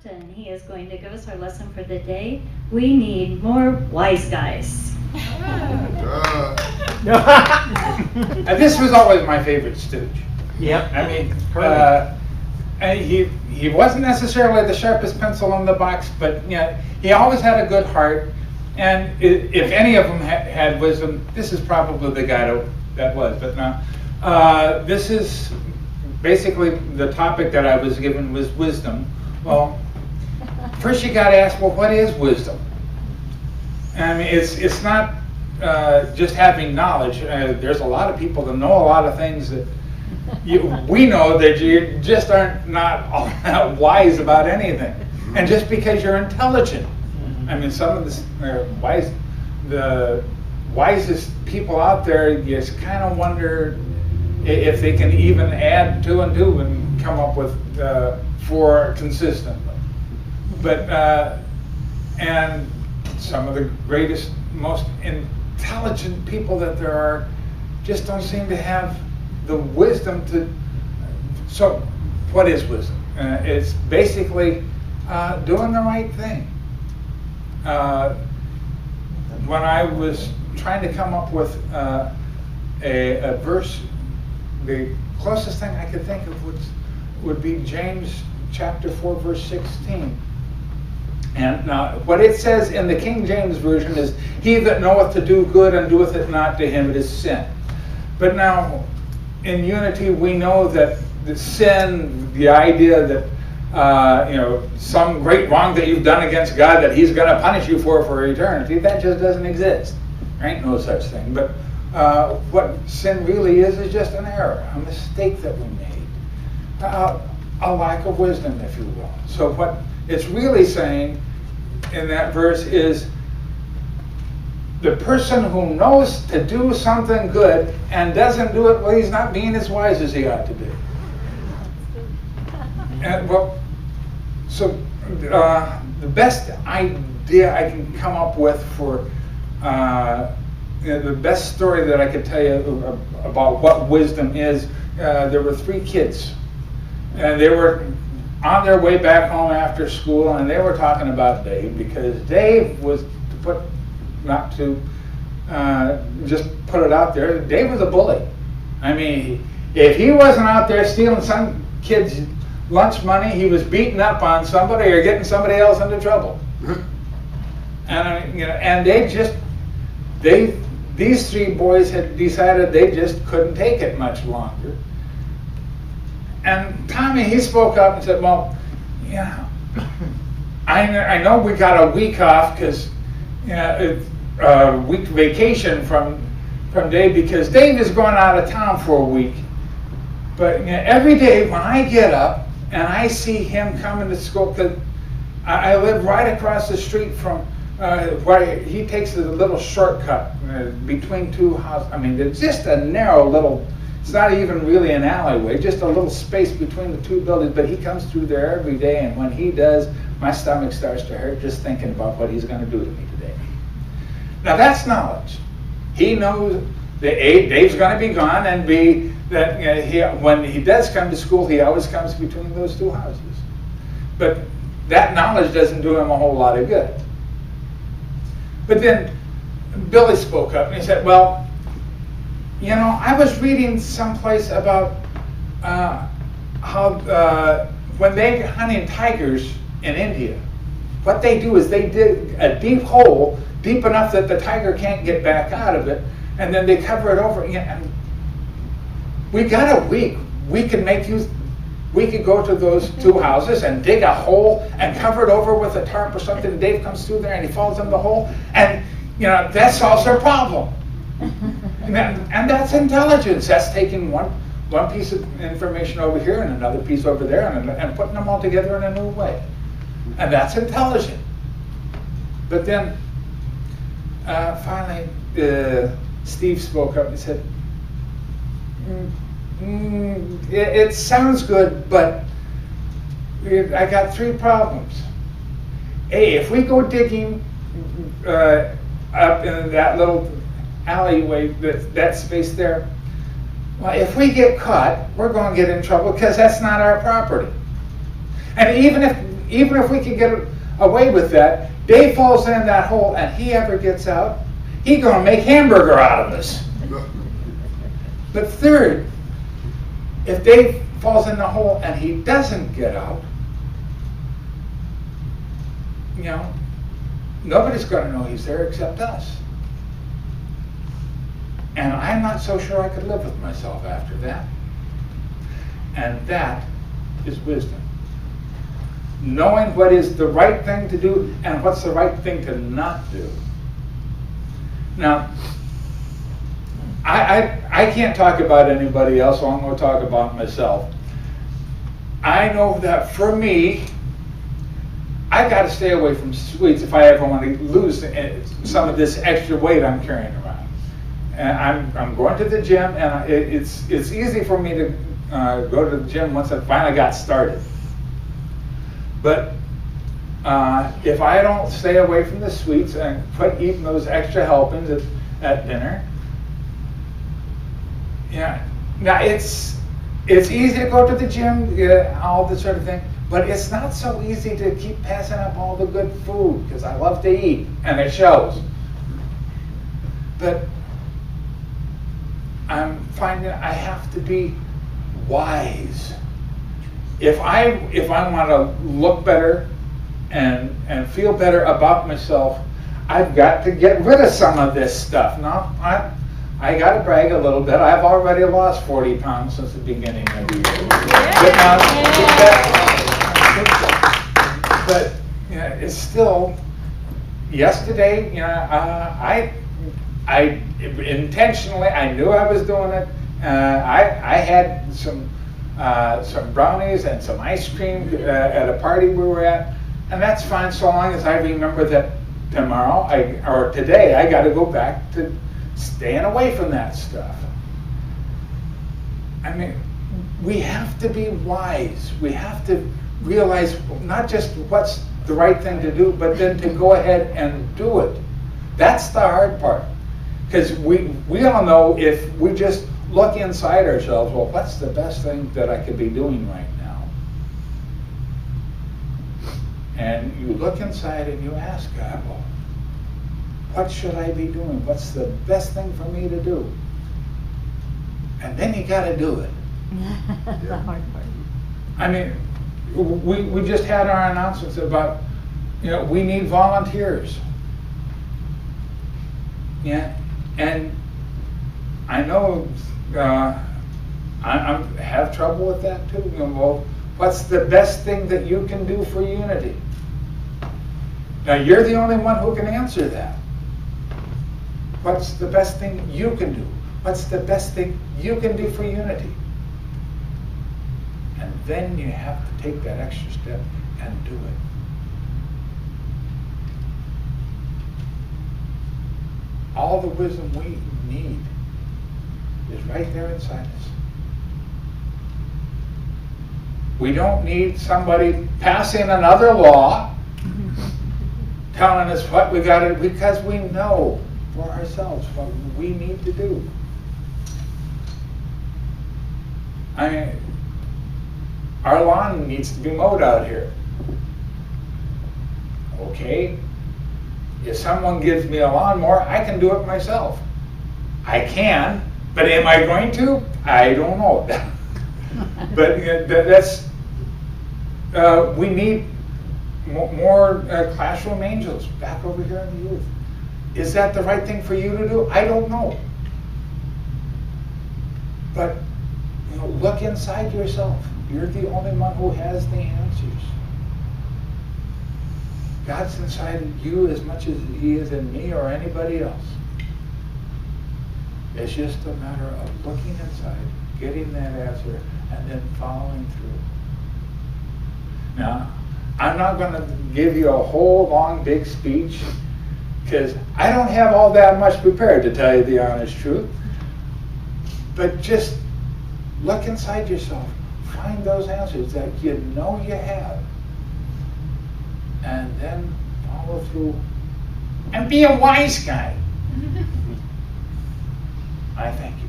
Kafton. He is going to give us our lesson for the day. We need more wise guys. And this was always my favorite stooge. Yep. I mean, and he wasn't necessarily the sharpest pencil in the box, but he always had a good heart. And if any of them had wisdom, this is probably the guy that was. But now, this is basically the topic that I was given was wisdom. Well, first you got to ask, well, what is wisdom? I mean, it's not just having knowledge. There's a lot of people that know a lot of things that we know that you just not all that wise about anything. And just because you're intelligent, I mean, some of the wisest people out there, you just kind of wonder if they can even add 2 and 2 and come up with 4 consistently. But and some of the greatest, most intelligent people that there are just don't seem to have the wisdom to. So, what is wisdom? It's basically doing the right thing. When I was trying to come up with a verse, the closest thing I could think of would be James chapter 4, verse 16. And now, what it says in the King James Version is, "He that knoweth to do good and doeth it not, to him it is sin." But now, in unity, we know that the sin, the idea that some great wrong that you've done against God that He's going to punish you for eternity, that just doesn't exist. There ain't no such thing. But what sin really is just an error, a mistake that we made, a lack of wisdom, if you will. So what it's really saying in that verse is the person who knows to do something good and doesn't do it, well, he's not being as wise as he ought to be. And so the best idea I can come up with for the best story that I could tell you about what wisdom is, there were 3 kids, and they were on their way back home after school, and they were talking about Dave, because Dave was, just put it out there, Dave was a bully. I mean, if he wasn't out there stealing some kid's lunch money, he was beating up on somebody or getting somebody else into trouble. And these 3 boys had decided they just couldn't take it much longer. And Tommy, he spoke up and said, well, I know we got a week off because a week vacation from Dave, because Dave is going out of town for a week. But every day when I get up and I see him coming to school, because I live right across the street from where he takes a little shortcut between 2 houses. I mean, there's just a narrow little, it's not even really an alleyway, just a little space between the 2 buildings, but he comes through there every day, and when he does, my stomach starts to hurt just thinking about what he's going to do to me today. Now that's knowledge. He knows that Dave's going to be gone, and B, that when he does come to school, he always comes between those 2 houses. But that knowledge doesn't do him a whole lot of good. But then Billy spoke up and he said, well, I was reading someplace about how when they're hunting tigers in India, what they do is they dig a deep hole, deep enough that the tiger can't get back out of it, and then they cover it over. And we got a week. We could go to those 2 houses and dig a hole and cover it over with a tarp or something. And Dave comes through there and he falls in the hole, and that solves our problem. And that's intelligence. That's taking one piece of information over here and another piece over there and putting them all together in a new way. And that's intelligent. But then finally Steve spoke up and said, it sounds good, but I got 3 problems. A, if we go digging up in that little alleyway, that space there, well, if we get caught, we're going to get in trouble because that's not our property. And even if even if we could get away with that, Dave falls in that hole and he ever gets out, he's going to make hamburger out of us. But third, if Dave falls in the hole and he doesn't get out, you know, nobody's going to know he's there except us. And I'm not so sure I could live with myself after that. And that is wisdom. Knowing what is the right thing to do and what's the right thing to not do. Now, I can't talk about anybody else, so I'm going to talk about myself. I know that for me, I've got to stay away from sweets if I ever want to lose some of this extra weight I'm carrying around. And I'm going to the gym, and it's easy for me to go to the gym once I finally got started. But if I don't stay away from the sweets and quit eating those extra helpings at dinner, yeah. Now it's easy to go to the gym, all this sort of thing, but it's not so easy to keep passing up all the good food because I love to eat, and it shows. But I'm finding I have to be wise. If I want to look better and feel better about myself, I've got to get rid of some of this stuff. Now, I got to brag a little bit. I've already lost 40 pounds since the beginning of the year. But you know, it's still, yesterday, you know, I intentionally, I knew I was doing it. I had some brownies and some ice cream at a party we were at, and that's fine so long as I remember that tomorrow or today I got to go back to staying away from that stuff. I mean, we have to be wise. We have to realize not just what's the right thing to do, but then to go ahead and do it. That's the hard part. Because we all know if we just look inside ourselves, well, what's the best thing that I could be doing right now? And you look inside and you ask God, well, what should I be doing? What's the best thing for me to do? And then you got to do it. The hard part. I mean, we just had our announcements about, you know, we need volunteers. Yeah, and I know I have trouble with that too. You know, well, what's the best thing that you can do for unity? Now, you're the only one who can answer that. What's the best thing you can do? What's the best thing you can do for unity? And then you have to take that extra step and do it. All the wisdom we need is right there inside us. We don't need somebody passing another law telling us what we got to do, because we know for ourselves what we need to do. I mean, our lawn needs to be mowed out here. Okay, if someone gives me a lawnmower, I can do it myself. I can, but am I going to? I don't know. But that's, we need more classroom angels back over here in the youth. Is that the right thing for you to do? I don't know. But you know, look inside yourself. You're the only one who has the answers. God's inside you as much as He is in me or anybody else. It's just a matter of looking inside, getting that answer, and then following through. Now, I'm not going to give you a whole long big speech, because I don't have all that much prepared, to tell you the honest truth. But just look inside yourself. Find those answers that you know you have. And then follow through. And be a wise guy. I thank you.